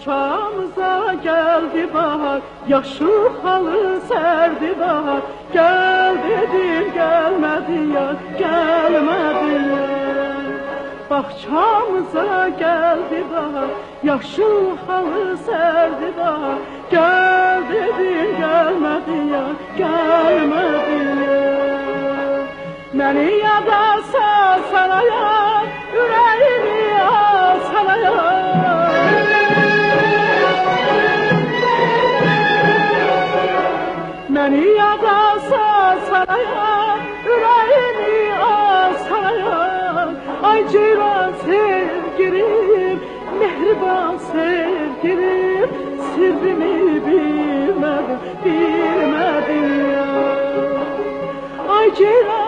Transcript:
Bahçamıza geldi bahar, yaşıl halı serdi bahar. Gel dedim gelmedi yar, gelmedi yar. Bahçamıza geldi bahar, yaşıl halı serdi bahar. Gel dedim gelmedi yar, gelmedi yar. Beni yada sana yar, yüreğimi alsana yar. Beni yada sana yar, yüreğimi alsana yar. Ay ceylan sevgilim, mehriban sevgilim, sirrimi bilmedim ya. Ay ceylan